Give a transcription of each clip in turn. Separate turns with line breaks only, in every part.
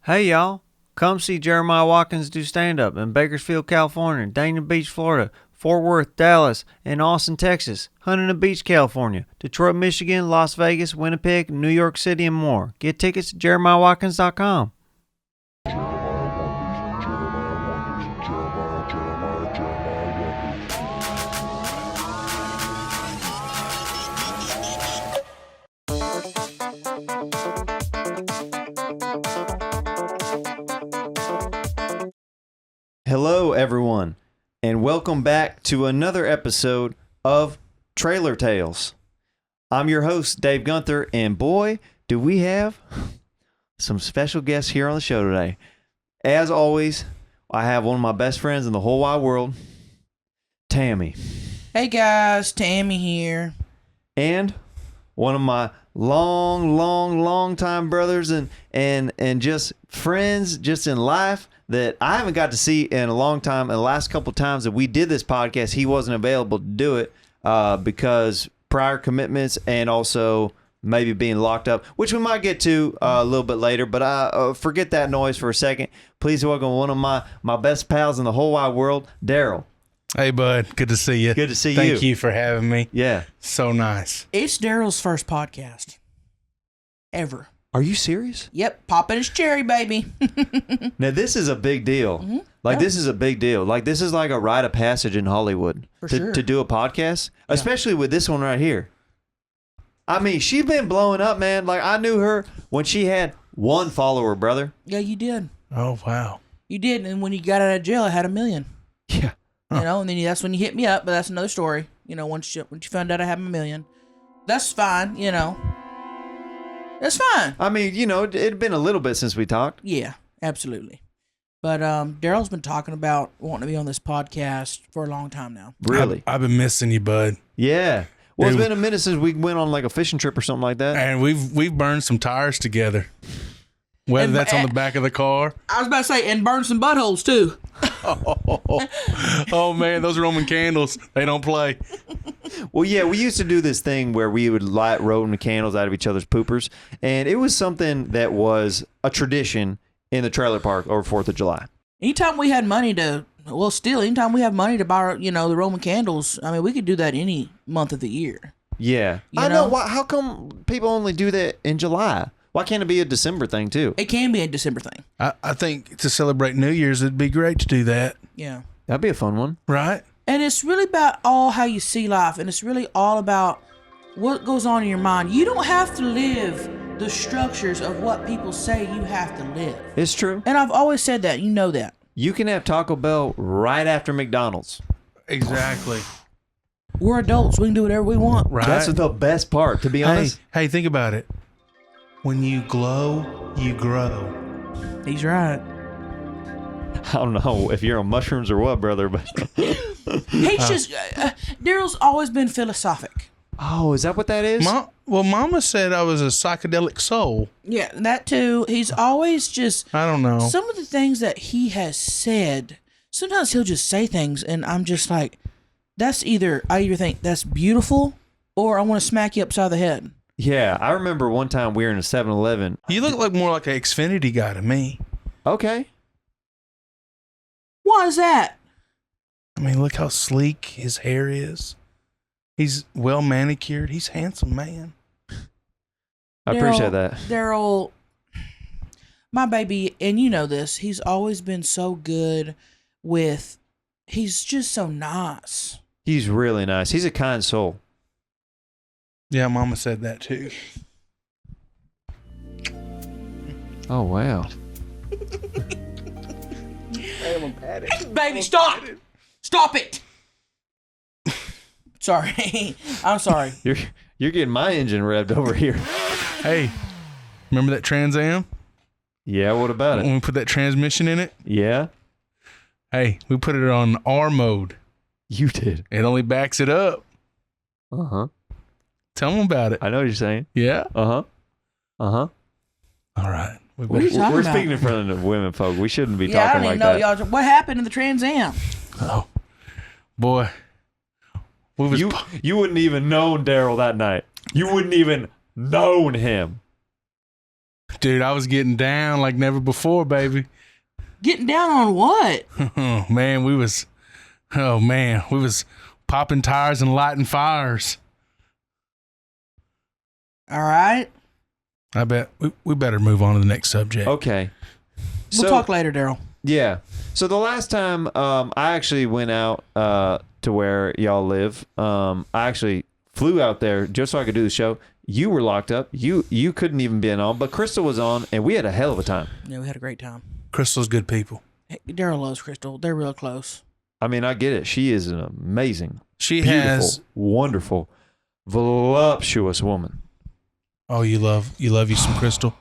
Hey y'all, come see Jeremiah Watkins do stand-up in Bakersfield, California, Dania Beach, Florida, Fort Worth, Dallas, and Austin, Texas, Huntington Beach, California, Detroit, Michigan, Las Vegas, Winnipeg, New York City, and more. Get tickets at jeremiahwatkins.com. Hello, everyone, and welcome back to another episode of Trailer Tales. I'm your host, Dave Gunther, and boy, do we have some special guests here on the show today. As always, I have one of my best friends in the whole wide world, Tammy.
Hey guys, Tammy here.
And one of my long time brothers and just friends just in life that I haven't got to see in a long time. And the last couple of times that we did this podcast, he wasn't available to do it because prior commitments and also maybe being locked up, which we might get to a little bit later. But forget that noise for a second. Please welcome one of my best pals in the whole wide world, Darryl.
Hey, bud. Good to see you.
Good to see you.
Thank you for having me.
Yeah.
So nice.
It's Darryl's first podcast ever.
Are you serious?
Yep, popping his cherry, baby.
Now, this is a big deal.
Mm-hmm.
Like, this is a big deal. Like, this is like a rite of passage in Hollywood to do a podcast, especially with this one right here. I mean, she's been blowing up, man. Like, I knew her when she had one follower, brother.
Yeah, you did.
Oh, wow.
You did, and when you got out of jail, I had 1 million.
Yeah.
You know, and then that's when you hit me up, but that's another story. You know, once you found out I had 1 million. That's fine, you know. That's fine.
I mean, you know, it'd been a little bit since we talked.
Yeah, absolutely. But Darryl's been talking about wanting to be on this podcast for a long time now.
Really?
I've been missing you, bud.
Yeah. Well,
Dude.
It's been a minute since we went on like a fishing trip or something like that.
And we've burned some tires together. Whether
And-
that's on the back of the car.
I was about to say, and burn some buttholes too.
Oh, man, those Roman candles, they don't play.
Well, yeah, we used to do this thing where we would light Roman candles out of each other's poopers, and it was something that was a tradition in the trailer park over 4th of July.
Anytime we had money to, well, still, anytime we have money to buy, you know, the Roman candles, I mean, we could do that any month of the year.
Yeah. I know. Why, how come people only do that in July? Why can't it be a December thing, too?
It can be a December thing.
I think to celebrate New Year's, it'd be great to do that.
Yeah.
That'd be a fun one.
Right?
And it's really about all how you see life, and it's really all about what goes on in your mind. You don't have to live the structures of what people say you have to live.
It's true.
And I've always said that. You know that.
You can have Taco Bell right after McDonald's.
Exactly.
We're adults. We can do whatever we want.
Right?
That's the best part, to be honest.
Hey, think about it. When you glow, you grow.
He's right.
I don't know if you're on mushrooms or what, brother, but...
He's just... Darryl's always been philosophic.
Oh, is that what that is?
Well, Mama said I was a psychedelic soul.
Yeah, that too. He's always just...
I don't know.
Some of the things that he has said, sometimes he'll just say things, and I'm just like, I either think that's beautiful, or I want to smack you upside the head.
Yeah, I remember one time we were in a 7-Eleven.
You look like more like an Xfinity guy to me.
Okay.
Why is that?
I mean, look how sleek his hair is. He's well manicured. He's a handsome man.
I appreciate that.
Darryl, my baby, and you know this, he's always been so good with, he's just so nice.
He's really nice. He's a kind soul.
Yeah, Mama said that too.
Oh, wow.
Baby, stop! Stop it! Sorry. I'm sorry.
You're getting my engine revved over here.
Hey, remember that Trans Am?
Yeah, what about it?
When we put that transmission in it?
Yeah?
Hey, we put it on R mode.
You did.
It only backs it up.
Uh-huh.
Tell them about it.
I know what you're saying.
Yeah?
Uh-huh. Uh-huh.
All right.
What are you talking
We're
about?
speaking in front of the women folk. We shouldn't be
Yeah, I
talking
don't
like
even know,
that.
y'all. What happened in the Trans Am?
Oh, boy.
You wouldn't even known Darryl that night. You wouldn't even known him.
Dude, I was getting down like never before, baby.
Getting down on what?
Oh man, we was popping tires and lighting fires.
All right.
I bet we better move on to the next subject.
Okay.
We'll talk later, Darryl.
Yeah. So the last time I actually went out to where y'all live, I actually flew out there just so I could do the show. You were locked up. You couldn't even be on, but Crystal was on, and we had a hell of a time.
Yeah, we had a great time.
Crystal's good people.
Hey, Darryl loves Crystal. They're real close.
I mean, I get it. She is an amazing,
She
beautiful,
has.
wonderful, voluptuous woman.
Oh, you love you some Crystal.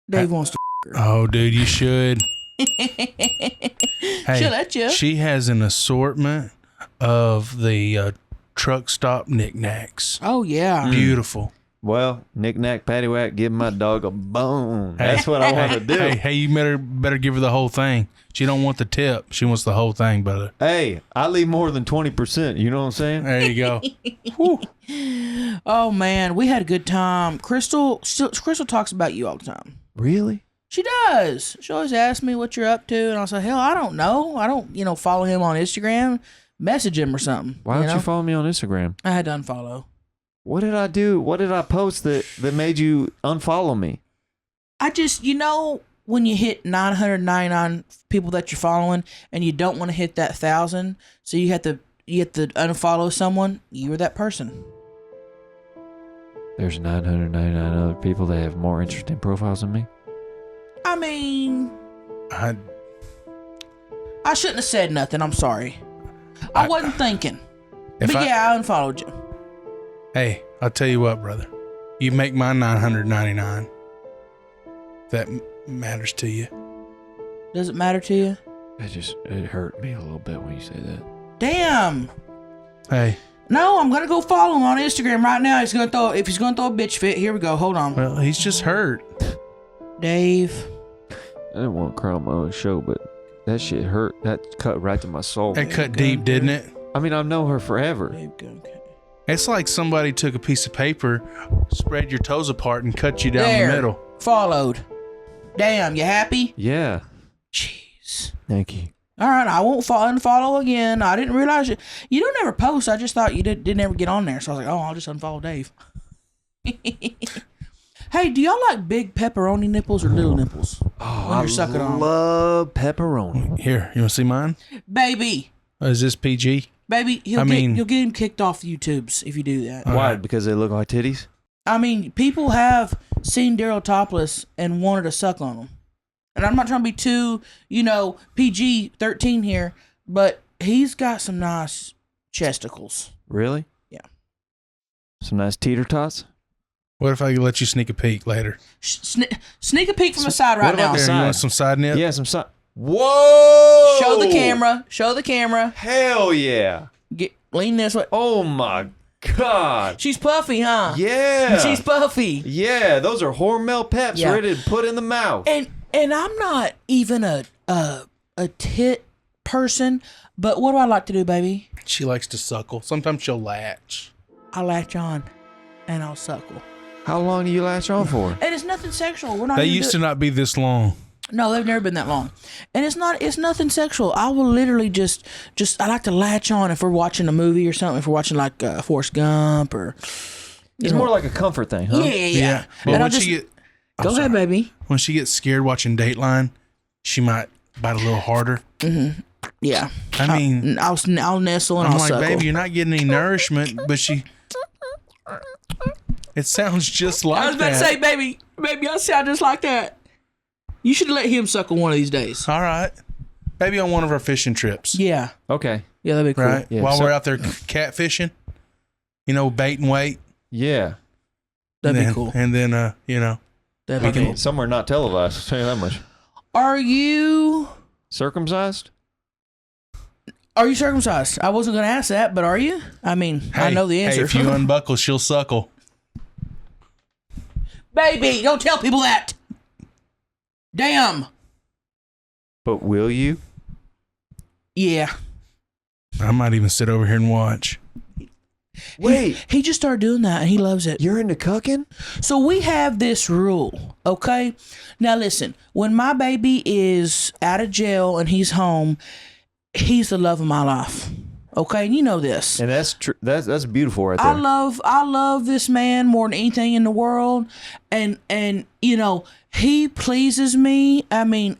Dave wants to.
Oh, dude, you should. Hey,
She'll let you.
she has an assortment of the truck stop knickknacks.
Oh yeah.
Beautiful.
Well, knick-knack, paddywhack, give my dog a bone. That's what I want to do.
Hey, you better give her the whole thing. She don't want the tip. She wants the whole thing, brother.
Hey, I leave more than 20%. You know what I'm saying?
There you go. Whew.
Oh man, we had a good time. Crystal talks about you all the time.
Really?
She does. She always asks me what you're up to, and I'll say, hell, I don't know. I don't, follow him on Instagram. Message him or something.
Why don't you follow me on Instagram?
I had to unfollow.
What did I do? What did I post that made you unfollow me?
I just, when you hit 999 people that you're following, and you don't want to hit that 1,000, so you have to unfollow someone. You were that person.
There's 999 other people that have more interesting profiles than me.
I mean, I shouldn't have said nothing. I'm sorry. I wasn't thinking. But yeah, I unfollowed you.
Hey, I'll tell you what, brother. You make my 999. That matters to you.
Does it matter to you?
It hurt me a little bit when you say that.
Damn.
Hey.
No, I'm gonna go follow him on Instagram right now. If he's gonna throw a bitch fit, here we go. Hold on.
Well, he's just hurt.
Dave.
I didn't want to cry on my own show, but that shit hurt. That cut right to my soul.
It cut deep, didn't it?
I mean, I've known her forever.
Dave Gunther.
It's like somebody took a piece of paper, spread your toes apart, and cut you down the middle.
Followed. Damn, you happy?
Yeah.
Jeez.
Thank you.
All right, I won't unfollow again. I didn't realize you don't ever post. I just thought you didn't ever get on there. So I was like, oh, I'll just unfollow Dave. Hey, do y'all like big pepperoni nipples or little nipples?
Oh,
when you're sucking on?
I love pepperoni.
Here, you want to see mine?
Baby.
Is this PG?
Baby, you'll get him kicked off YouTubes if you do that.
Why? Right. Because they look like titties?
I mean, people have seen Darryl topless and wanted to suck on him. And I'm not trying to be too, PG-13 here, but he's got some nice chesticles.
Really?
Yeah.
Some nice teeter tots?
What if I could let you sneak a peek later?
Sneak a peek from the side right now.
You want some side nip?
Yeah, some side. Whoa!
Show the camera. Show the camera.
Hell yeah.
Lean this way.
Oh my God.
She's puffy, huh?
Yeah.
She's puffy.
Yeah, those are Hormel peps ready to put in the mouth.
And I'm not even a tit person, but what do I like to do, baby?
She likes to suckle. Sometimes she'll latch.
I latch on and I'll suckle.
How long do you latch on for?
And it's nothing sexual. We're not.
They used to not be this long.
No, they've never been that long. And it's nothing sexual. I will literally just I like to latch on if we're watching a movie or something, if we're watching like Forrest Gump or
it's more like a comfort thing, huh?
Yeah.
Well,
when go ahead, baby.
When she gets scared watching Dateline, she might bite a little harder.
Mm-hmm. Yeah.
I mean,
I'll nestle and I'll suckle.
I'm like, baby, you're not getting any nourishment, but she. It sounds just like that.
I was about to say, baby, I sound just like that. You should let him suckle one of these days.
All right. Maybe on one of our fishing trips.
Yeah.
Okay.
Yeah, that'd be cool.
Right?
Yeah,
while we're out there catfishing, bait and wait.
Yeah.
That'd be cool.
And then,
that'd be cool.
Somewhere not televised, I'll tell you that much.
Are you
circumcised?
Are you circumcised? I wasn't going to ask that, but are you? I mean, I know the answer.
Hey, if you unbuckle, she'll suckle.
Baby, don't tell people that. Damn.
But will you?
Yeah.
I might even sit over here and watch.
Wait,
He just started doing that and he loves it.
you're into cooking?
So we have this rule, okay? Now listen, when my baby is out of jail and he's home, he's the love of my life. Okay, and you know this.
And that's true. That's beautiful right there.
I love this man more than anything in the world, and you know, he pleases me. I mean,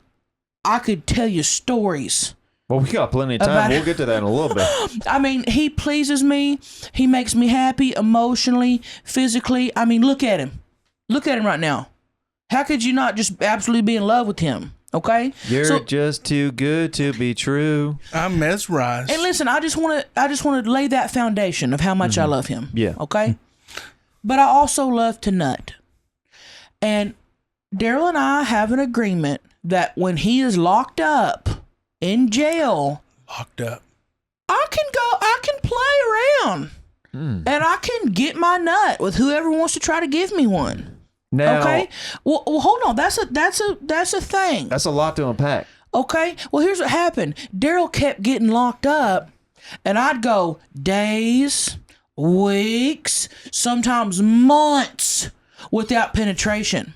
I could tell you stories.
Well, we got plenty of time. We'll get to that in a little bit.
I mean, he pleases me. He makes me happy emotionally, physically. I mean, look at him. Look at him right now. How could you not just absolutely be in love with him? Okay?
You're just too good to be true.
I'm mesmerized.
And listen, I just want to lay that foundation of how much I love him.
Yeah.
Okay? But I also love to nut. And Darryl and I have an agreement that when he is locked up in jail,
Locked up.
I can play around. And I can get my nut with whoever wants to try to give me one.
Now,
Okay? Well, hold on. That's a thing.
that's a lot to unpack.
Okay? Well, here's what happened. Darryl kept getting locked up, and I'd go days, weeks, sometimes months without penetration.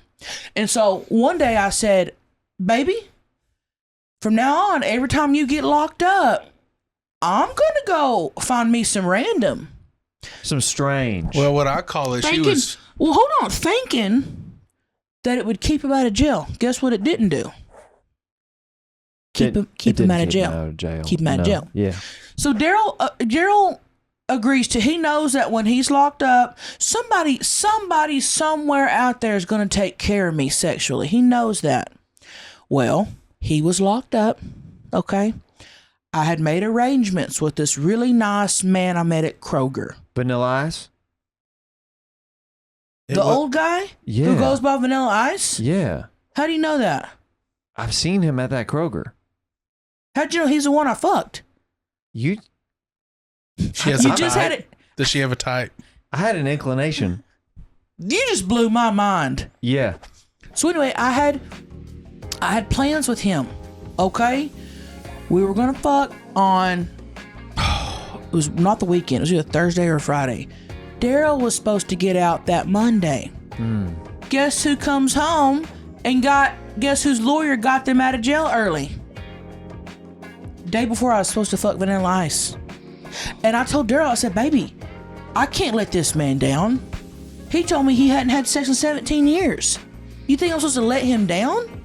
And so one day I said, baby, from now on, every time you get locked up, I'm going to go find me some random.
Some strange.
Well, what I call it, she was.
Well, hold on. Thinking that it would keep him out of jail. Guess what it didn't do? Keep him out of jail. Keep him out of jail.
Yeah.
So Darryl agrees to. He knows that when he's locked up, somebody somewhere out there is going to take care of me sexually. He knows that. Well, he was locked up. Okay. I had made arrangements with this really nice man I met at Kroger.
Vanilla Ice?
The old guy
Yeah.
who goes by Vanilla Ice?
Yeah.
How do you know that?
I've seen him at that Kroger.
How'd you know he's the one I fucked?
You
She has
You
a
just
type.
had it.
Does she have a type?
I had an inclination.
You just blew my mind.
Yeah.
So anyway, I had plans with him. Okay? We were gonna fuck on it was not the weekend, it was either Thursday or Friday. Darryl was supposed to get out that Monday. Guess who comes home and guess whose lawyer got them out of jail early? Day before I was supposed to fuck Vanilla Ice. And I told Darryl, I said, baby, I can't let this man down. He told me he hadn't had sex in 17 years. You think I'm supposed to let him down?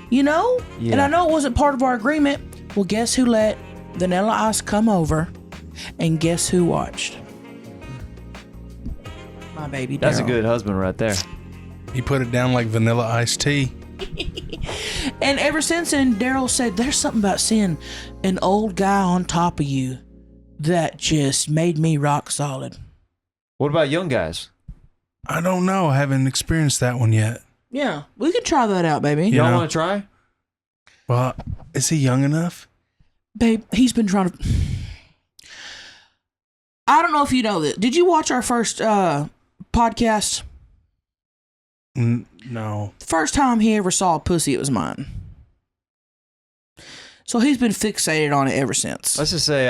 You know?
Yeah.
And I know it wasn't part of our agreement. Well, guess who let Vanilla Ice come over? And guess who watched? My baby Darryl.
That's a good husband right there.
He put it down like vanilla iced tea.
And ever since then, Darryl said, there's something about seeing an old guy on top of you that just made me rock solid.
What about young guys?
I don't know. I haven't experienced that one yet.
Yeah, we could try that out, baby.
Yeah.
Y'all
know.
want to try?
Well, is he young enough?
Babe, he's been trying to... I don't know if you know this. Did you watch our first podcast?
No.
The first time he ever saw a pussy, it was mine. So he's been fixated on it ever since.
Let's just say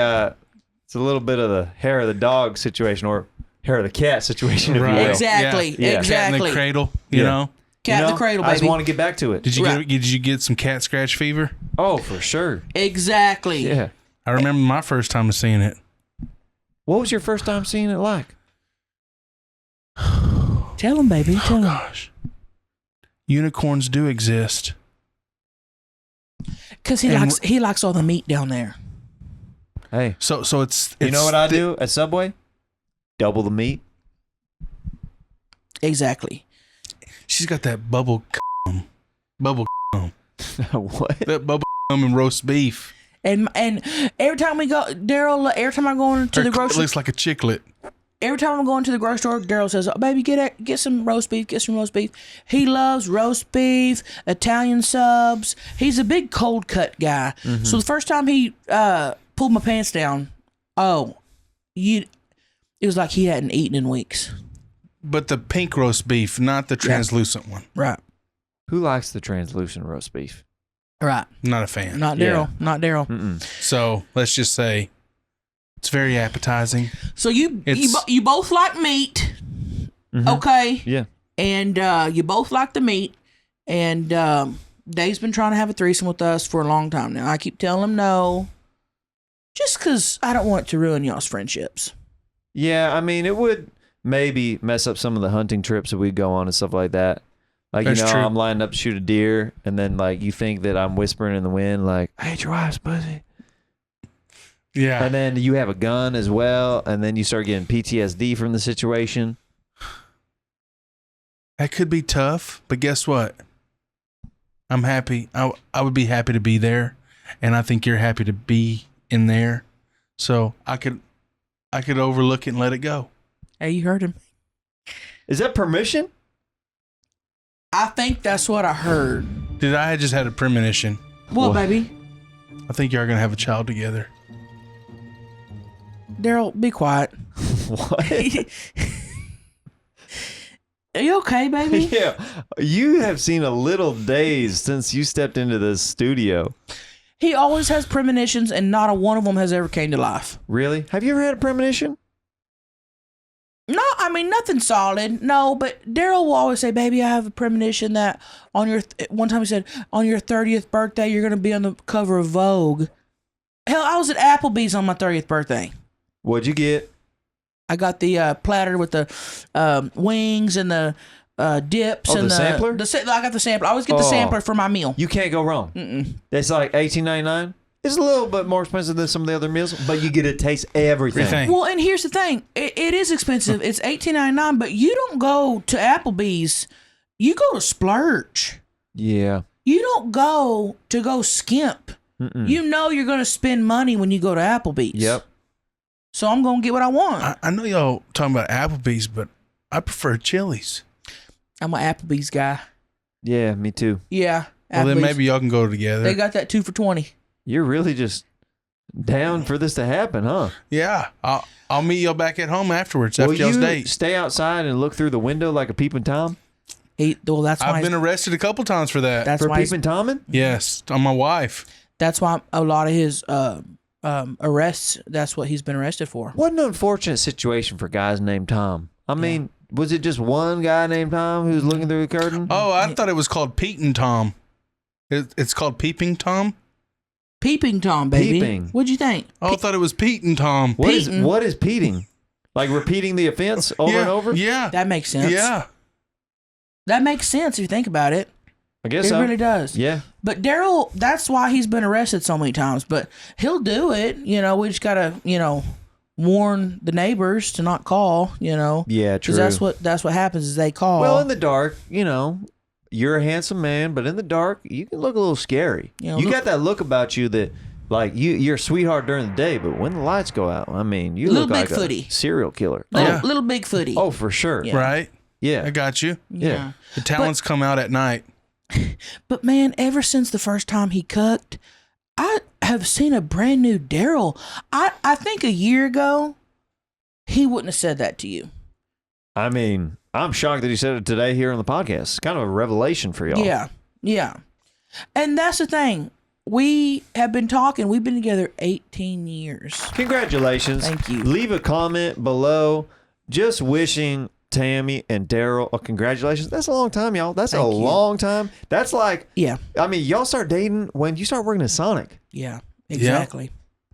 it's a little bit of the hair of the dog situation or hair of the cat situation, if
Right.
you will.
Exactly,
Yeah.
Cat in
exactly.
the cradle, you
Yeah.
know?
Cat
You
in
know,
the cradle,
I just
baby.
want to get back to it.
Did you get some cat scratch fever?
Oh, for sure.
Exactly.
Yeah.
I remember my first time of seeing it.
What was your first time seeing it like?
Tell him, baby. Tell him.
Gosh. Unicorns do exist.
Because
And
he likes all the meat down there.
Hey,
So it's
you know what I do at Subway? Double the meat.
Exactly.
She's got that bubble
What?
that bubble and roast beef.
And every time we go, Darryl, every time I go into the
It
grocery,
looks like a chiclet.
every time I'm going to the grocery store, Darryl says, oh, baby, get some roast beef, get some roast beef. He loves roast beef, Italian subs. He's a big cold cut guy. So the first time he pulled my pants down, it was like he hadn't eaten in weeks.
But the pink roast beef, not the translucent one.
Right.
Who likes the translucent roast beef?
Right.
Not a fan.
Not
Yeah.
Darryl. Not Darryl.
Mm-mm.
So let's just say It's very appetizing.
So you both like meat, okay?
Yeah.
And you both like the meat, and Dave's been trying to have a threesome with us for a long time now. I keep telling him no, just because I don't want it to ruin y'all's friendships.
Yeah, I mean, it would maybe mess up some of the hunting trips that we go on and stuff like that. Like,
That's true.
I'm lining up to shoot a deer, and then, like, you think that I'm whispering in the wind, like, I hate your wife's pussy.
Yeah.
And then you have a gun as well, and then you start getting PTSD from the situation.
That could be tough, but guess what? I'm happy. I would be happy to be there, and I think you're happy to be in there. So I could overlook it and let it go.
Hey, you heard him.
Is that permission?
I think that's what I heard.
Dude, I just had a premonition.
What, baby?
I think you're going to have a child together.
Darryl, be quiet.
What?
Are you okay, baby?
Yeah. You have seen a little days since you stepped into this studio.
He always has premonitions, and not a one of them has ever came to life.
Really? Have you ever had a premonition?
No, I mean, nothing solid. No, but Darryl will always say, baby, I have a premonition that on your, one time he said, on your 30th birthday, you're going to be on the cover of Vogue. Hell, I was at Applebee's on my 30th birthday.
What'd you get?
I got the platter with the wings and the dips.
Oh,
and
the sampler?
I got the sampler. I always get the sampler for my meal.
You can't go wrong. It's like $18.99. It's a little bit more expensive than some of the other meals, but you get to taste everything.
Well, and here's the thing. It is expensive. It's $18.99, but you don't go to Applebee's. You go to splurge.
Yeah.
You don't go to go skimp. You know you're going to spend money when you go to Applebee's.
Yep.
So I'm going to get what I want.
I know y'all talking about Applebee's, but I prefer Chili's.
I'm an Applebee's guy.
Yeah, me too.
Yeah.
Well, then
Applebee's.
maybe y'all can go together.
They got that 2 for $20.
You're really just down for this to happen, huh?
Yeah. I'll meet y'all back at home afterwards after y'all's
Will you
date.
stay outside and look through the window like a peeping Tom?
That's why
I've been arrested a couple times for that.
That's
For
why
peeping Tomming?
Yes, on my wife.
That's why a lot of his arrests. That's what he's been arrested for.
What an unfortunate situation for guys named Tom. I mean, was it just one guy named Tom who was looking through the curtain?
Oh, I thought it was called Peeping Tom. It's called Peeping Tom?
Peeping Tom, baby.
Peeping.
What'd you think?
Oh, I thought it was Peeping Tom.
What is peating? Like repeating the offense over and over?
Yeah.
That makes sense.
Yeah.
That makes sense if you think about it.
I guess
It
so.
really does.
Yeah.
But Darryl, that's why he's been arrested so many times. But he'll do it. You know, we just gotta, warn the neighbors to not call.
Yeah, true.
Because that's what happens is they call.
Well, in the dark, you're a handsome man, but in the dark, you can look a little scary. You got that look about you that, like, you're a sweetheart during the day, but when the lights go out, I mean, you
Little
look like
Bigfooty.
a serial killer.
Little Bigfooty.
Oh, for sure.
Yeah.
Right?
Yeah.
I got you.
Yeah.
The talents come out at night.
But man, ever since the first time he cucked, I have seen a brand new Darryl. I think a year ago, he wouldn't have said that to you.
I mean, I'm shocked that he said it today here on the podcast. It's kind of a revelation for y'all.
Yeah. And that's the thing. We have been talking. We've been together 18 years.
Congratulations.
Thank you.
Leave a comment below just wishing Tammy and Darryl congratulations. That's a long time, y'all. That's a long time. That's like, I mean, y'all start dating when you start working at Sonic.
Yeah, exactly.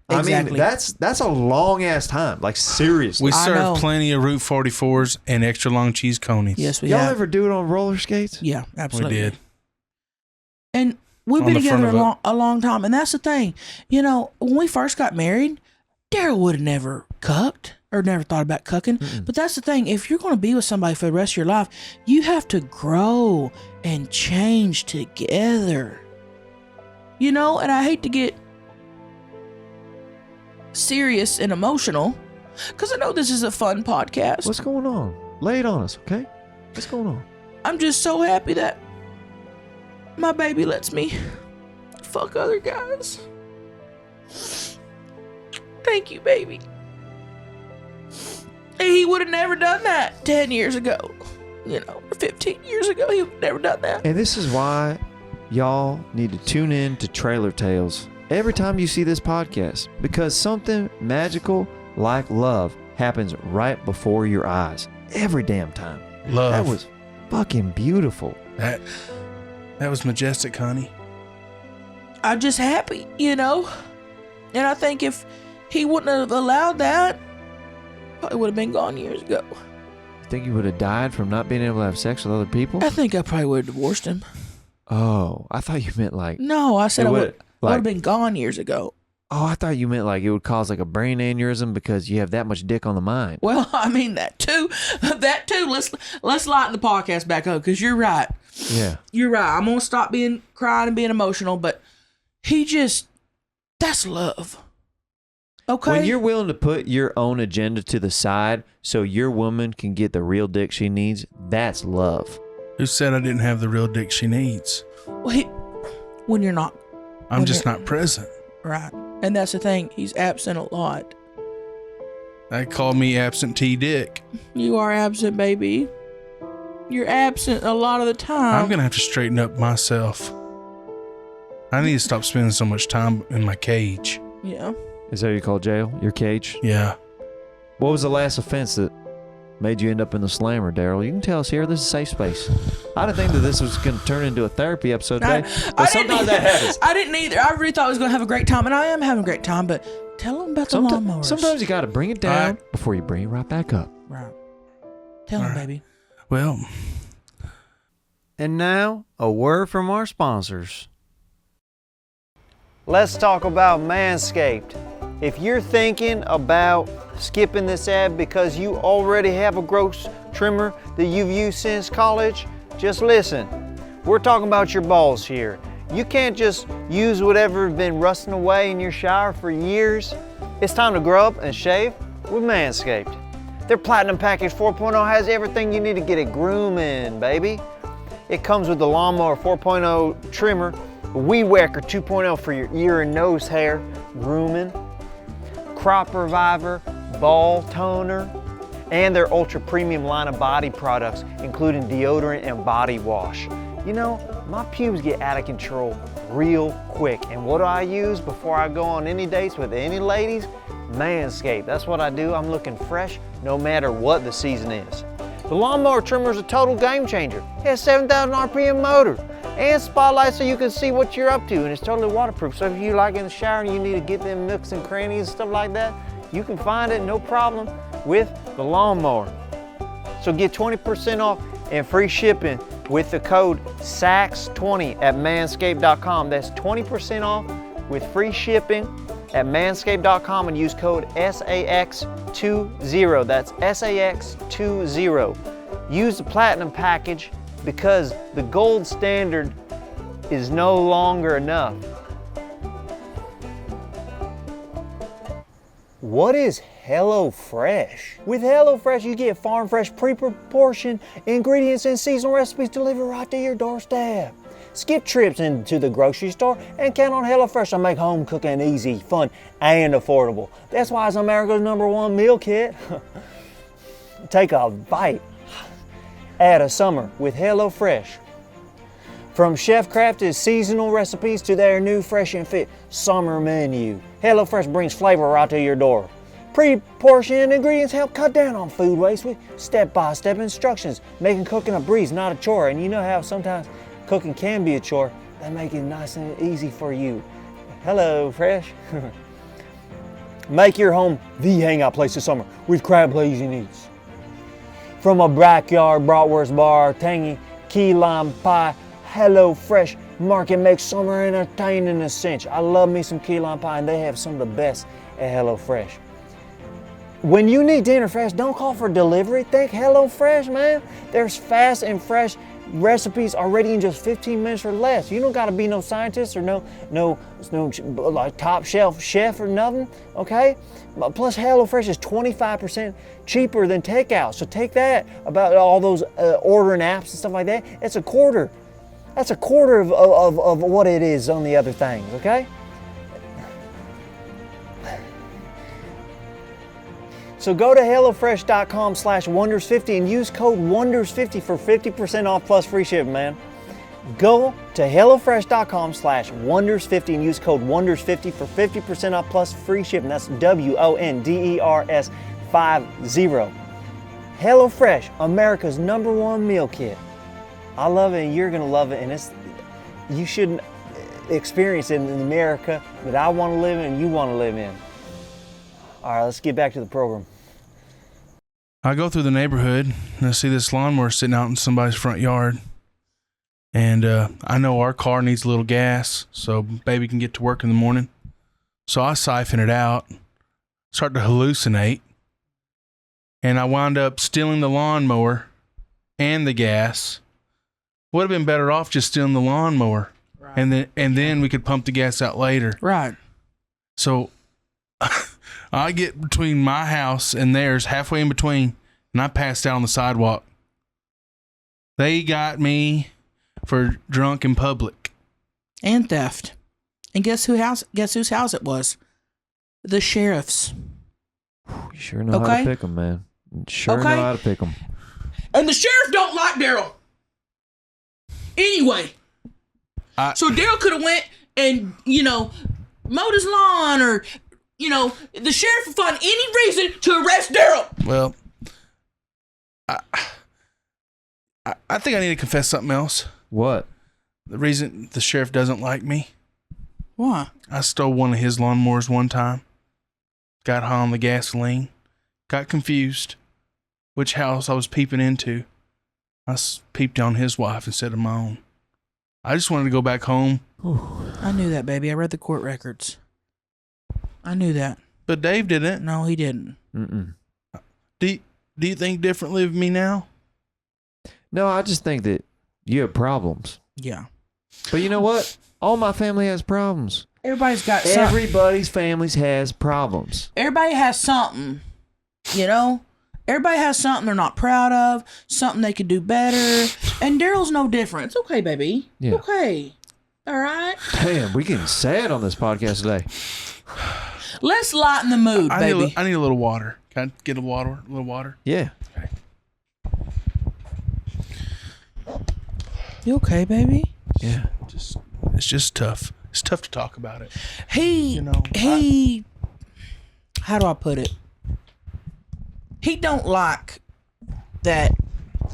I mean, that's a long ass time. Like, seriously.
We serve plenty of Route 44s and extra long cheese conies.
Yes, we
y'all
have.
ever do it on roller skates?
Yeah, absolutely.
We did.
And we've been together a long time. And that's the thing. When we first got married, Darryl would have never cucked or never thought about cucking. But that's the thing. If you're going to be with somebody for the rest of your life, you have to grow and change together. And I hate to get serious and emotional because I know this is a fun podcast.
What's going on? Lay it on us, okay? What's going on?
I'm just so happy that my baby lets me fuck other guys. Thank you, baby. And he would have never done that 10 years ago. Or 15 years ago, he would have never done that.
And this is why y'all need to tune in to Trailer Tales every time you see this podcast, because something magical like love happens right before your eyes every damn time.
Love.
That was fucking beautiful.
That was majestic, honey.
I'm just happy, And I think if he wouldn't have allowed that, probably would have been gone years ago.
You think you would have died from not being able to have sex with other people?
I think I probably would have divorced him.
Oh, I thought you meant like...
No, I said I would
like-
have been gone years ago.
Oh, I thought you meant like it would cause like a brain aneurysm because you have that much dick on the mind.
Well, I mean that too. That too. Let's lighten the podcast back up because you're right.
Yeah.
You're right. I'm gonna stop crying and being emotional, but that's love. Okay.
When you're willing to put your own agenda to the side so your woman can get the real dick she needs, that's love.
Who said I didn't have the real dick she needs?
Well, when you're not.
I'm just not present.
Right. And that's the thing. He's absent a lot.
They call me absentee dick.
You are absent, baby. You're absent a lot of the time.
I'm going to have to straighten up myself. I need to stop spending so much time in my cage.
Yeah.
Is that what you call jail? Your cage?
Yeah.
What was the last offense that made you end up in the slammer, Darryl? You can tell us here. This is a safe space. I didn't think that this was going to turn into a therapy episode today, but sometimes that happens.
I didn't either. I really thought I was going to have a great time, and I am having a great time, but tell them about the lawnmowers.
Sometimes you got to bring it down before you bring it right back up.
Right. Tell them, baby.
Well.
And now, a word from our sponsors. Let's talk about Manscaped. If you're thinking about skipping this ad because you already have a gross trimmer that you've used since college, just listen. We're talking about your balls here. You can't just use whatever's been rusting away in your shower for years. It's time to grow up and shave with Manscaped. Their Platinum Package 4.0 has everything you need to get it grooming, baby. It comes with the Lawnmower 4.0 trimmer, Weed Whacker 2.0 for your ear and nose hair grooming, Crop Reviver, Ball Toner, and their ultra premium line of body products, including deodorant and body wash. You know, my pubes get out of control real quick, and what do I use before I go on any dates with any ladies? Manscaped. That's what I do. I'm looking fresh no matter what the season is. The lawnmower trimmer is a total game changer. It has 7,000 RPM motor and spotlight so you can see what you're up to, and it's totally waterproof. So if you like in the shower and you need to get them nooks and crannies and stuff like that, you can find it no problem with the lawnmower. So get 20% off and free shipping with the code SAX20 at manscaped.com. That's 20% off with free shipping at manscaped.com and use code SAX20. That's SAX20. Use the Platinum Package because the gold standard is no longer enough. What is HelloFresh? With HelloFresh, you get farm fresh, pre-proportioned ingredients and seasonal recipes delivered right to your doorstep. Skip trips into the grocery store and count on HelloFresh to make home cooking easy, fun, and affordable. That's why it's America's #1 meal kit. Take a bite out of summer with HelloFresh. From chef-crafted seasonal recipes to their new fresh and fit summer menu, HelloFresh brings flavor right to your door. Pre-portioned ingredients help cut down on food waste with step-by-step instructions, making cooking a breeze, not a chore. And you know how sometimes cooking can be a chore. They make it nice and easy for you. HelloFresh. Make your home the hangout place this summer with crab legs and eats. From a backyard bratwurst bar, tangy key lime pie, HelloFresh Market makes summer entertaining a cinch. I love me some key lime pie, and they have some of the best at HelloFresh. When you need dinner fast, don't call for delivery. Think HelloFresh, man. There's fast and fresh recipes already in just 15 minutes or less. You don't got to be no scientist or no like top shelf chef or nothing, okay? Plus HelloFresh is 25% cheaper than takeout. So take that about all those ordering apps and stuff like that. It's a quarter. That's a quarter of what it is on the other things, okay? So go to HelloFresh.com/Wonders50 and use code Wonders50 for 50% off plus free shipping, man.
Go to HelloFresh.com/Wonders50 and use code Wonders50 for 50% off plus free shipping. That's WONDERS 50. HelloFresh, America's #1 meal kit. I love it and you're gonna love it, and you shouldn't experience it in America that I want to live in and you want to live in. All right, let's get back to the program.
I go through the neighborhood and I see this lawnmower sitting out in somebody's front yard. And I know our car needs a little gas so baby can get to work in the morning. So I siphon it out, start to hallucinate, and I wound up stealing the lawnmower and the gas. Would have been better off just stealing the lawnmower. Right. And then we could pump the gas out later.
Right.
So I get between my house and theirs, halfway in between, and I passed out on the sidewalk. They got me for drunk in public
and theft. And guess whose house it was? The sheriff's.
You sure know how to pick them, man. Sure know how to pick them.
And the sheriff don't like Darryl. Anyway, so Darryl could have went and mowed his lawn, or the sheriff would find any reason to arrest Darryl.
Well, I think I need to confess something else.
What?
The reason the sheriff doesn't like me.
Why?
I stole one of his lawnmowers one time. Got high on the gasoline. Got confused which house I was peeping into. I peeped on his wife instead of my own. I just wanted to go back home.
I knew that, baby. I read the court records. I knew that.
But Dave didn't.
No, he didn't.
Mm-mm.
Do you think differently of me now?
No, I just think that you have problems.
Yeah.
But you know what? All my family has problems.
Everybody's got something.
Everybody's families has problems.
Everybody has something, Everybody has something they're not proud of, something they could do better. And Darryl's no different. It's okay, baby.
Yeah.
Okay. All right.
Damn, we getting sad on this podcast today.
Let's lighten the mood, baby.
I need a little water. Can I get a little water?
Yeah.
Okay.
You okay, baby?
Yeah.
It's just tough. It's tough to talk about it.
How do I put it? He don't like that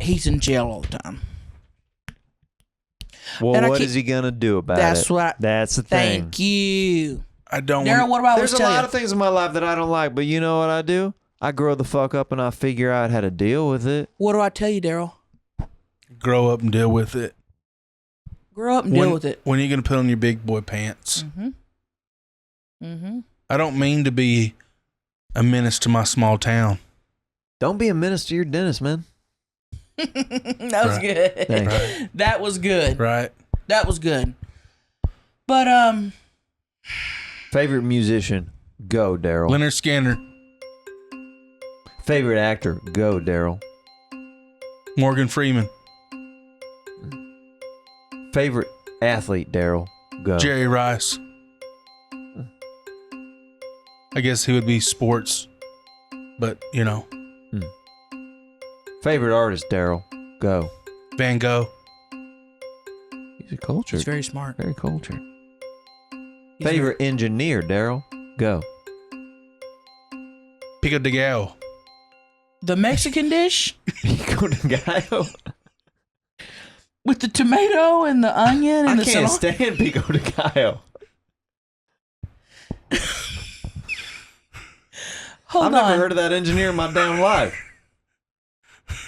he's in jail all the time.
Well, what is he going to do about it? That's the thing.
Thank you.
I don't
Darryl, what do I always
There's
tell
a
you?
lot of things in my life that I don't like, but you know what I do? I grow the fuck up and I figure out how to deal with it.
What do I tell you, Darryl?
Grow up and deal with it.
Grow up and deal with it.
When are you going to put on your big boy pants?
Mm-hmm. Mm-hmm.
I don't mean to be a menace to my small town.
Don't be a menace to your dentist, man.
That was good.
Right.
That was good.
Right.
That was good. But
Favorite musician? Go, Darryl.
Leonard Skinner.
Favorite actor? Go, Darryl.
Morgan Freeman.
Favorite athlete? Darryl. Go.
Jerry Rice. I guess he would be sports, but
Favorite artist? Darryl. Go.
Van Gogh.
He's a cultured.
he's very smart.
Very cultured. Favorite engineer? Darryl. Go.
Pico de Gallo.
The Mexican dish
Pico de Gallo.
with the tomato and the onion and
I
the
can't
cilantro.
stand Pico de Gallo.
Hold
I've
on.
never heard of that engineer in my damn life.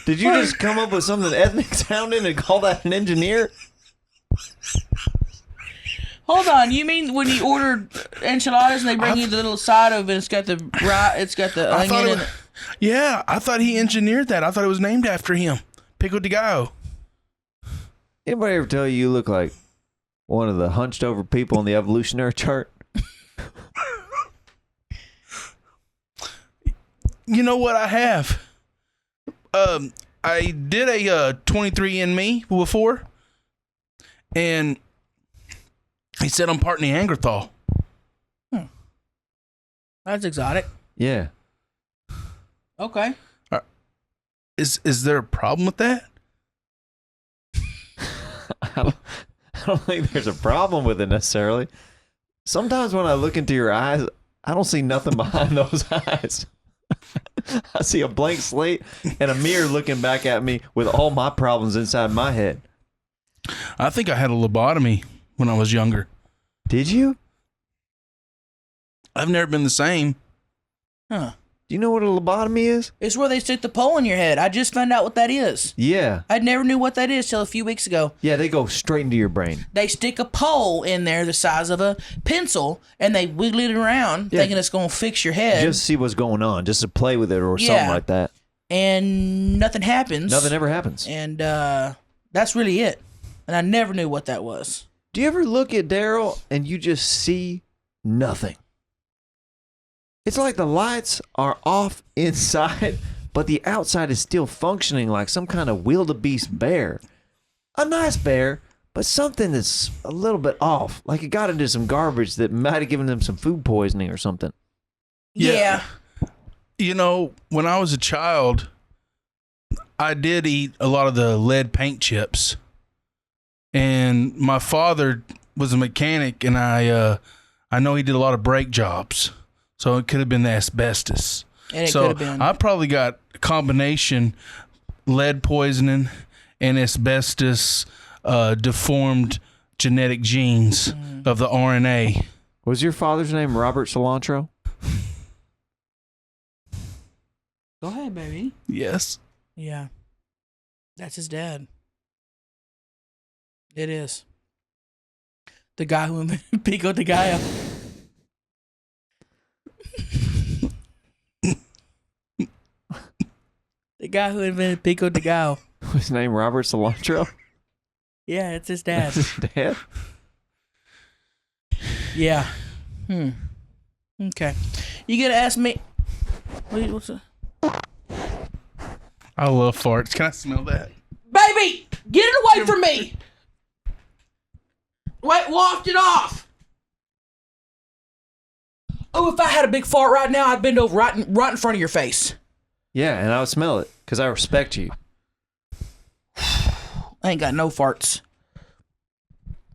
Did you just come up with something ethnic sounding and call that an engineer?
Hold on. You mean when you ordered enchiladas and they bring you the little side of it? It's got the onion in it.
Yeah, I thought he engineered that. I thought it was named after him. Pico de Gallo.
Anybody ever tell you look like one of the hunched over people on the evolutionary chart?
You know what I have? I did a 23andMe before, and he said I'm part Neanderthal.
That's exotic.
Yeah.
Okay.
Is there a problem with that?
don't think there's a problem with it necessarily. Sometimes when I look into your eyes, I don't see nothing behind those eyes. I see a blank slate and a mirror looking back at me with all my problems inside my head.
I think I had a lobotomy when I was younger.
Did you?
I've never been the same.
Huh.
Do you know what a lobotomy is?
It's where they stick the pole in your head. I just found out what that is.
Yeah.
I never knew what that is till a few weeks ago.
Yeah, they go straight into your brain.
They stick a pole in there the size of a pencil, and they wiggle it around, thinking it's going to fix your head.
Just to see what's going on, just to play with it or something like that.
And nothing happens.
Nothing ever happens.
And that's really it. And I never knew what that was.
Do you ever look at Darryl and you just see nothing? It's like the lights are off inside, but the outside is still functioning like some kind of wildebeest bear. A nice bear, but something that's a little bit off. Like it got into some garbage that might have given them some food poisoning or something.
Yeah.
You know, when I was a child, I did eat a lot of the lead paint chips. And my father was a mechanic, and I know he did a lot of brake jobs. So it could have been the asbestos.
And it
so
could have been.
I probably got a combination lead poisoning and asbestos deformed genetic genes of the RNA.
Was your father's name Robert Cilantro?
Go ahead, baby.
Yes.
Yeah. That's his dad. It is. The guy who invented Pico de Gallo. The guy who invented Pico de Gallo.
Was his name Robert Cilantro?
Yeah, it's his dad.
That's his dad?
Yeah. Okay. You gotta ask me. What's that?
I love farts. Can I smell that?
Baby, get it away from me. Wait, waft it off. Oh, if I had a big fart right now, I'd bend over right in front of your face.
Yeah, and I would smell it because I respect you.
I ain't got no farts.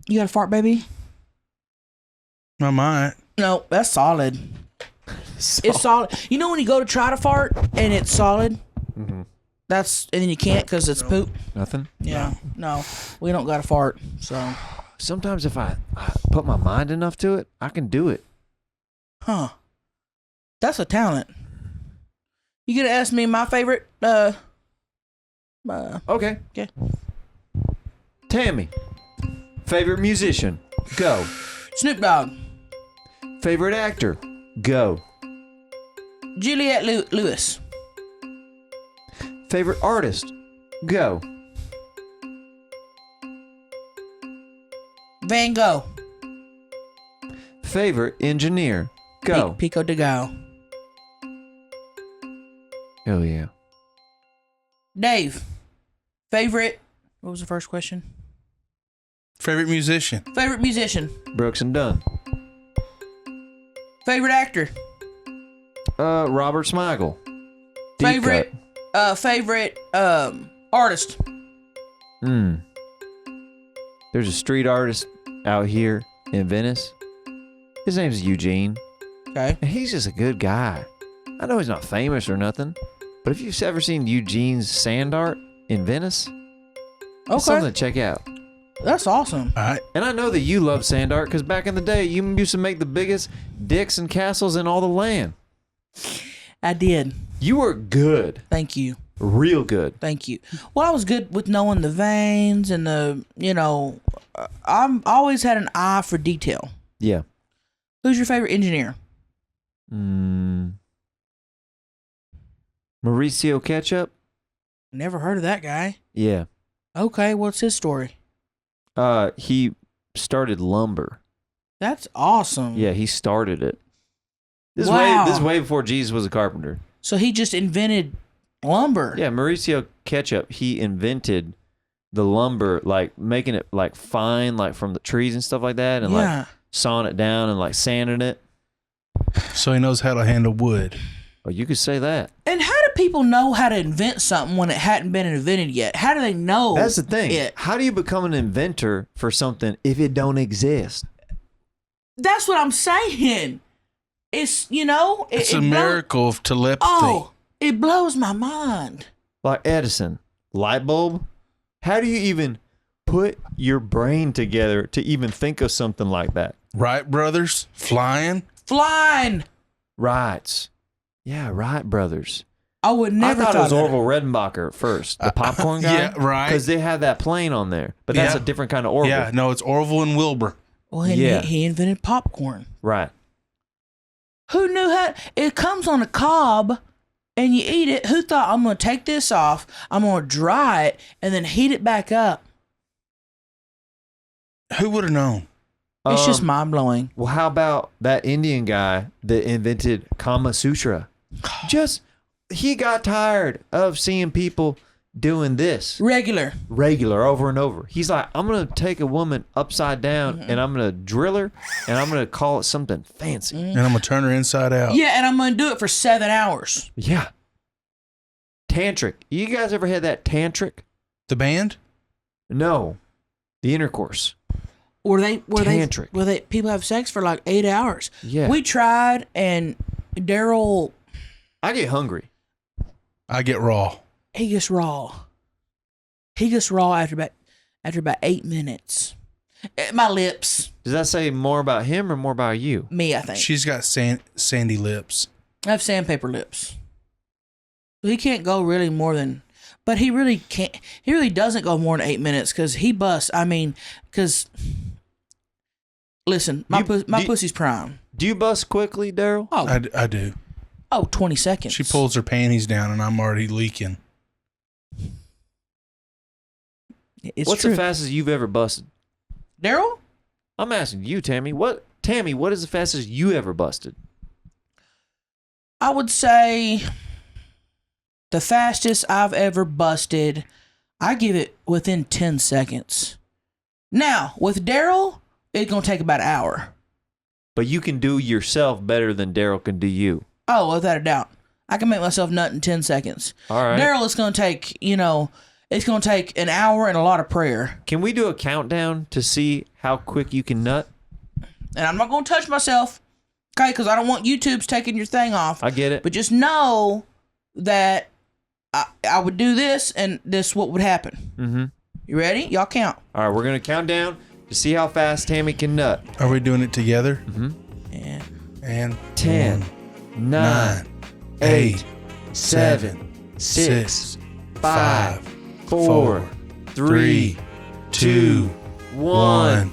You got a fart, baby?
I might.
No, that's solid. It's solid. You know when you go to try to fart and it's solid?
Mm-hmm.
And then you can't because it's poop?
Nothing?
Yeah. No, we don't got a fart, so.
Sometimes if I put my mind enough to it, I can do it.
Huh. That's a talent. You gonna ask me my favorite,
Okay.
Okay.
Tammy. Favorite musician? Go.
Snoop Dogg.
Favorite actor? Go.
Juliette Lewis.
Favorite artist? Go.
Van Gogh.
Favorite engineer? Go.
Pico de Gallo.
Oh, yeah.
Dave. Favorite. What was the first question?
Favorite musician?
Favorite musician.
Brooks and Dunn.
Favorite actor.
Robert Smigel. Deep
Favorite. Favorite artist.
There's a street artist out here in Venice. His name's Eugene.
Okay.
And he's just a good guy. I know he's not famous or nothing, but if you've ever seen Eugene's sand art in Venice, it's something to check out.
That's awesome.
All right.
And I know that you love sand art because back in the day, you used to make the biggest dicks and castles in all the land.
I did.
You were good.
Thank you.
Real good.
Thank you. Well, I was good with knowing the veins and I'm always had an eye for detail.
Yeah.
Who's your favorite engineer?
Mauricio Ketchup?
Never heard of that guy.
Yeah.
Okay, what's his story?
He started lumber.
That's awesome.
Yeah, he started it. This
Wow.
is way before Jesus was a carpenter.
So he just invented lumber.
Yeah, Mauricio Ketchup, he invented the lumber, like making it like fine, like from the trees and stuff like that, and like sawing it down and like sanding it.
So he knows how to handle wood.
Oh, you could say that.
And how do people know how to invent something when it hadn't been invented yet? How do they know?
That's the thing.
It?
How do you become an inventor for something if it don't exist?
That's what I'm saying. It's,
It's a miracle of telepathy.
Oh, it blows my mind.
Like Edison, light bulb. How do you even put your brain together to even think of something like that?
Wright brothers flying.
Wrights. Yeah, Wright brothers.
I would never
I thought it was
that.
Orville Redenbacher at first, the popcorn guy.
Yeah, right.
Because they had that plane on there, but that's a different kind of Orville.
Yeah, no, it's Orville and Wilbur.
Well, and he invented popcorn.
Right.
Who knew how? It comes on a cob, and you eat it. Who thought, I'm going to take this off, I'm going to dry it, and then heat it back up?
Who would have known?
It's just mind-blowing.
Well, how about that Indian guy that invented Kama Sutra? He got tired of seeing people doing this
Regular
over and over. He's like, I'm going to take a woman upside down and I'm going to drill her and I'm going to call it something fancy.
And I'm going to turn her inside out.
Yeah, and I'm going to do it for 7 hours.
Yeah. Tantric. You guys ever had that tantric?
The band?
No. The intercourse.
Tantric. Where they people have sex for like 8 hours.
Yeah.
We tried, and Darryl,
I get hungry.
I get raw.
he gets raw. He gets raw after about 8 minutes. My lips.
Does that say more about him or more about you?
Me, I think.
She's got sandy lips.
I have sandpaper lips. So he can't go really more than, but he really can't. He really doesn't go more than 8 minutes because he busts. I mean, because listen, my pussy's prime.
Do you bust quickly, Darryl?
Oh,
I do.
20 seconds.
She pulls her panties down and I'm already leaking.
What's
true.
the fastest you've ever busted?
Darryl?
I'm asking you, Tammy. What is the fastest you ever busted?
I would say the fastest I've ever busted, I give it within 10 seconds. Now, with Darryl, it's going to take about an hour.
But you can do yourself better than Darryl can do you.
Oh, without a doubt. I can make myself nut in 10 seconds.
All right.
Darryl, it's going to take, it's going to take an hour and a lot of prayer.
Can we do a countdown to see how quick you can nut?
And I'm not going to touch myself, okay, because I don't want YouTube's taking your thing off.
I get it.
But just know that I would do this, and this what would happen.
Mm-hmm.
You ready? Y'all count.
All right, we're going to count down to see how fast Tammy can nut.
Are we doing it together?
And
And
10, 9, 8, 7, 6, 5, 4, 3, 2, 1.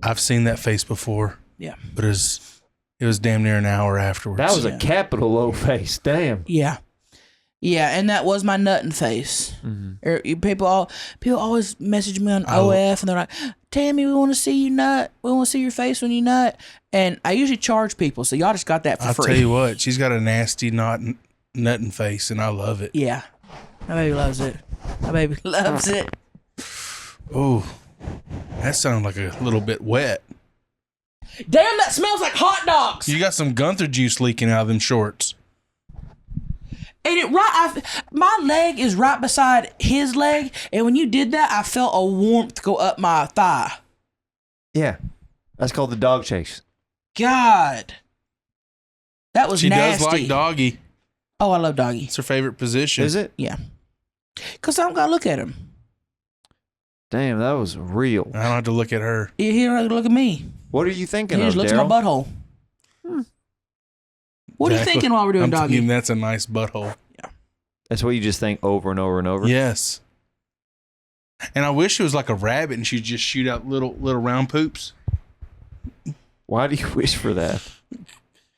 I've seen that face before,
yeah.
but it was damn near an hour afterwards.
That was a capital low face. Damn.
Yeah. Yeah, and that was my nutting face.
Mm-hmm.
People always message me on OF, and they're like, Tammy, we want to see you nut. We want to see your face when you nut. And I usually charge people, so y'all just got that for free.
I'll tell you what, she's got a nasty nutting face, and I love it.
Yeah. My baby loves it. My baby loves it.
Oh, that sounded like a little bit wet.
Damn, that smells like hot dogs.
You got some Gunther juice leaking out of them shorts.
And my leg is right beside his leg, and when you did that, I felt a warmth go up my thigh.
Yeah. That's called the dog chase.
God. That was nasty.
She does like doggy.
Oh, I love doggy.
It's her favorite position.
Is it?
Yeah. Because I don't got to look at him.
Damn, that was real.
I don't have to look at her.
He don't have to look at me.
What are you thinking
He
of,
just looks at my
Darryl?
butthole. What are you thinking while we're doing
I'm
doggy?
thinking that's a nice butthole.
That's what you just think over and over and over?
Yes. And I wish it was like a rabbit and she'd just shoot out little round poops.
Why do you wish for that?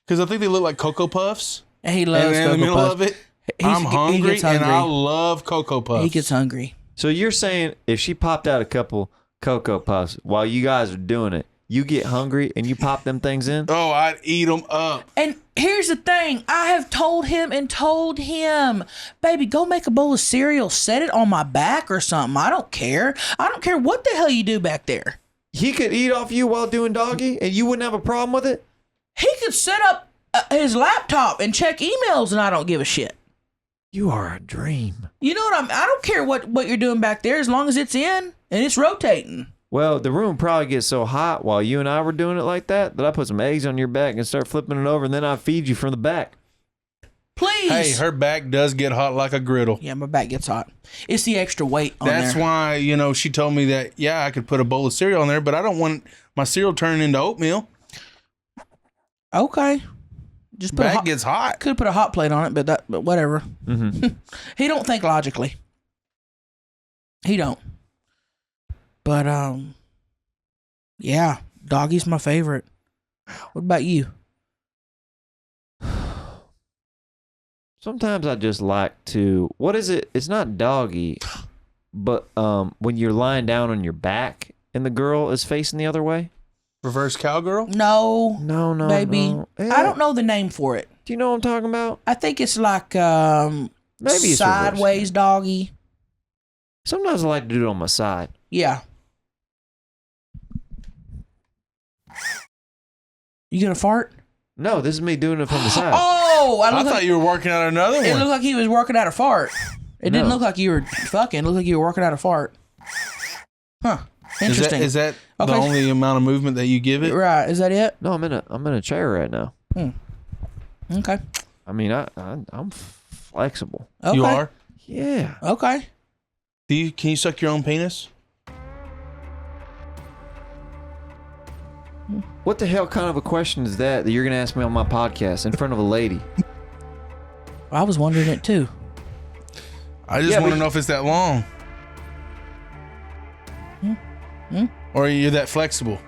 Because I think they look like Cocoa Puffs.
And he loves
And in the
Cocoa
middle
Puffs.
of it,
He
I'm hungry
gets
and I love Cocoa Puffs.
He gets hungry.
So you're saying if she popped out a couple Cocoa Puffs while you guys are doing it, you get hungry and you pop them things in?
Oh, I'd eat them up.
And here's the thing. I have told him, baby, go make a bowl of cereal. Set it on my back or something. I don't care. I don't care what the hell you do back there.
He could eat off you while doing doggy and you wouldn't have a problem with it?
He could set up his laptop and check emails, and I don't give a shit.
You are a dream.
You know what I don't care what you're doing back there as long as it's in and it's rotating.
Well, the room probably gets so hot while you and I were doing it like that I put some eggs on your back and start flipping it over, and then I feed you from the back.
Please.
Hey, her back does get hot like a griddle.
Yeah, my back gets hot. It's the extra weight on there.
That's why, she told me that, I could put a bowl of cereal in there, but I don't want my cereal turning into oatmeal.
Okay. Just put
Back gets hot.
Could put a hot plate on it, but whatever.
Mm-hmm.
He don't think logically. He don't. But yeah, doggy's my favorite. What about you?
Sometimes I just like to. What is it? It's not doggy, but when you're lying down on your back and the girl is facing the other way.
Reverse cowgirl?
No, baby.
No.
I don't know the name for it.
Do you know what I'm talking about?
I think it's like
Maybe it's
sideways
reverse.
doggy.
Sometimes I like to do it on my side.
Yeah. You gonna fart?
No, this is me doing it from the side.
Oh,
I thought you were working out another
It
one.
looked like he was working out a fart. It didn't
No.
look like you were fucking. It looked like you were working out a fart. Huh. Interesting.
Is that the
Okay.
only amount of movement that you give it?
Right. Is that it?
No, I'm in a chair right now.
Okay.
I mean, I'm flexible.
Okay.
You are?
Yeah.
Okay.
Can you suck your own penis?
What the hell kind of a question is that you're gonna ask me on my podcast in front of a lady?
I was wondering it too.
I just
Yeah,
want
but-
to know if it's that long. Or you're that flexible.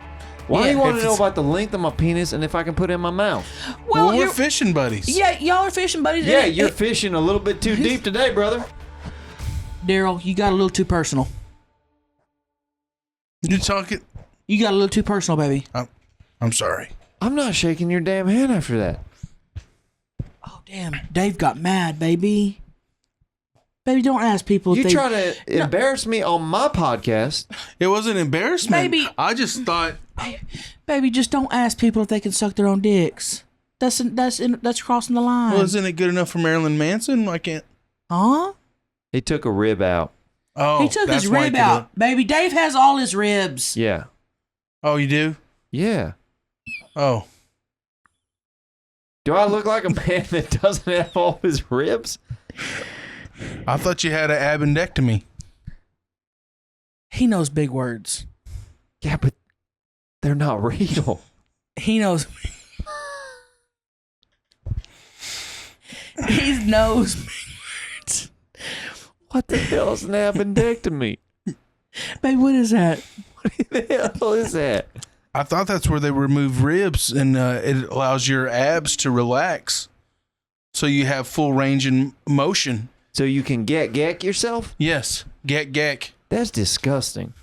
Why do
Yeah,
you want
if
to know
it's-
about the length of my penis and if I can put it in my mouth?
Well,
we're
you're,
fishing buddies.
yeah, y'all are fishing buddies.
Yeah,
It-
you're
it-
fishing a little bit too deep today, brother.
Darryl, you got a little too personal.
You talking?
You got a little too personal, baby.
I'm sorry.
I'm not shaking your damn hand after that.
Oh, damn. Dave got mad, baby. Baby, don't ask people if
You
they...
try to embarrass me on my podcast.
It wasn't embarrassment.
Maybe-
I just thought
Baby, just don't ask people if they can suck their own dicks. That's crossing the line.
well, isn't it good enough for Marilyn Manson? I can't.
Huh?
He took a rib out.
Oh,
He took
that's
his
why he
rib
could
out. Baby, Dave has all his ribs.
Yeah.
Oh, you do?
Yeah.
Oh,
Do I look like a man that doesn't have all his ribs?
I thought you had an appendectomy.
He knows big words.
Yeah, but they're not real.
He knows. He knows big words.
What the hell is an appendectomy?
Baby, what is that?
What the hell is that?
I thought that's where they remove ribs and it allows your abs to relax, so you have full range and motion.
So you can geck yourself?
Yes, geck.
That's disgusting.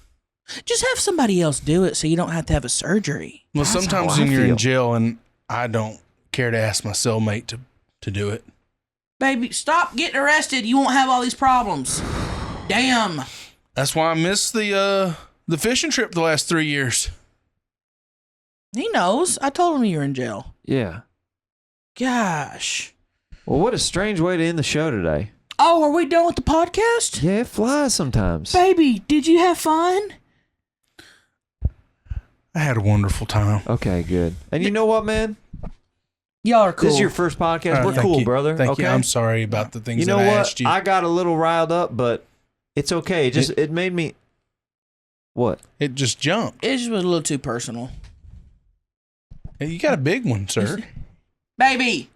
Just have somebody else do it so you don't have to have a surgery.
Well,
That's
sometimes
how I
when you're
feel.
in jail, and I don't care to ask my cellmate to do it.
Baby, stop getting arrested. You won't have all these problems. Damn.
That's why I missed the fishing trip the last 3 years.
He knows. I told him you were in jail.
Yeah.
Gosh.
Well, what a strange way to end the show today.
Oh, are we done with the podcast?
Yeah, it flies sometimes.
Baby, did you have fun?
I had a wonderful time.
Okay, good. And you know what, man?
Y'all are cool.
This is your first podcast. We're
Thank
cool,
you.
brother.
Thank
okay?
you. I'm sorry about the things
You know
that I
what?
asked you.
I got a little riled up, but it's okay. It made me. What?
It just jumped.
It just was a little too personal.
Hey, you got a big one, sir.
Baby,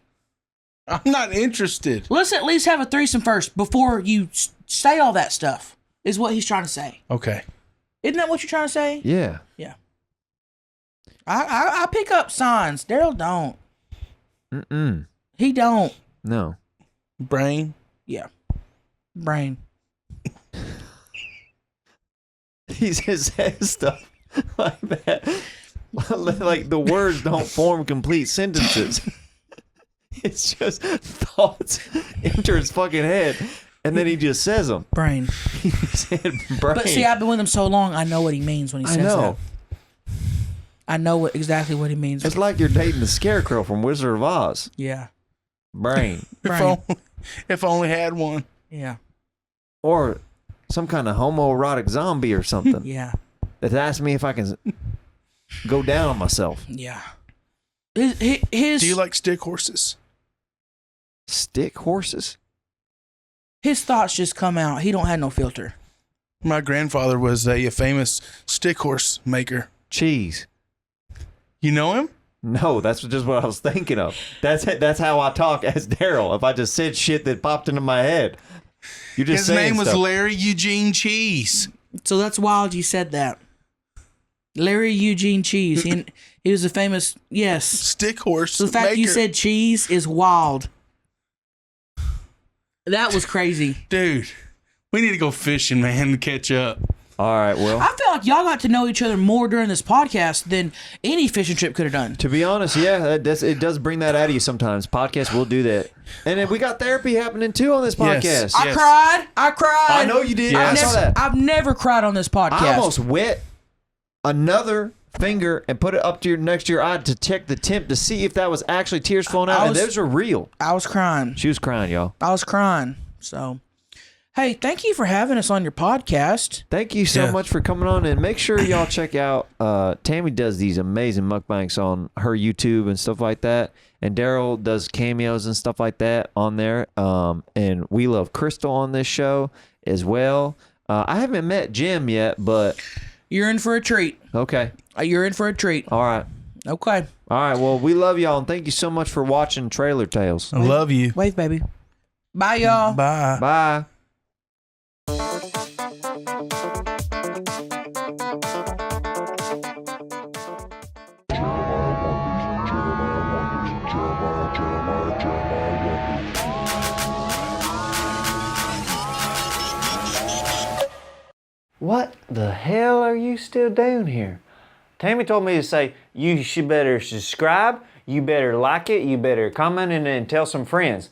I'm not interested.
let's at least have a threesome first before you say all that stuff, is what he's trying to say.
Okay.
Isn't that what you're trying to say?
Yeah.
I pick up signs. Darryl don't.
Mm-mm.
He don't.
No.
Brain.
Yeah. Brain.
He just says stuff like that. Like the words don't form complete sentences. It's just thoughts enter his fucking head, and then he just says them.
Brain.
He said brain.
But see, I've been with him so long, I know what he means when he
I
says
know.
I know exactly what he means.
It's like you're dating the Scarecrow from Wizard of Oz.
Yeah.
Brain.
If I only had one.
Yeah.
Or some kind of homoerotic zombie or something.
Yeah.
That asks me if I can go down on myself.
Yeah. His
Do you like stick horses?
Stick horses?
His thoughts just come out. He don't have no filter.
My grandfather was a famous stick horse maker.
Cheese.
You know him?
No, that's just what I was thinking of. That's how I talk as Darryl. If I just said shit that popped into my head. You just
His
saying
name was
stuff.
Larry Eugene Cheese.
So that's wild you said that. Larry Eugene Cheese. He was a famous, yes.
Stick horse
So the fact
maker.
you said cheese is wild. That was crazy.
Dude, we need to go fishing, man, to catch up.
All right, well.
I feel like y'all got to know each other more during this podcast than any fishing trip could have done.
To be honest, yeah, it does bring that out of you sometimes. Podcasts will do that. And then we got therapy happening too on this podcast.
Yes.
I cried.
I know you did.
Yes.
I saw that.
I've never cried on this podcast.
I almost wet another finger and put it up to next to your eye to check the temp to see if that was actually tears flowing out. And those are real.
I was crying.
She was crying, y'all.
I was crying. So, hey, thank you for having us on your podcast.
Thank you so much for coming on, and make sure y'all check out Tammy does these amazing mukbangs on her YouTube and stuff like that, and Darryl does cameos and stuff like that on there, and we love Crystal on this show as well. I haven't met Jim yet, but
You're in for a treat.
okay.
You're in for a treat.
All right.
Okay.
All right, well, we love y'all, and thank you so much for watching Trailer Tales.
I love you.
Wave, baby. Bye, y'all.
Bye.
Bye.
What the hell are you still doing here? Tammy told me to say you should better subscribe, you better like it, you better comment and then tell some friends.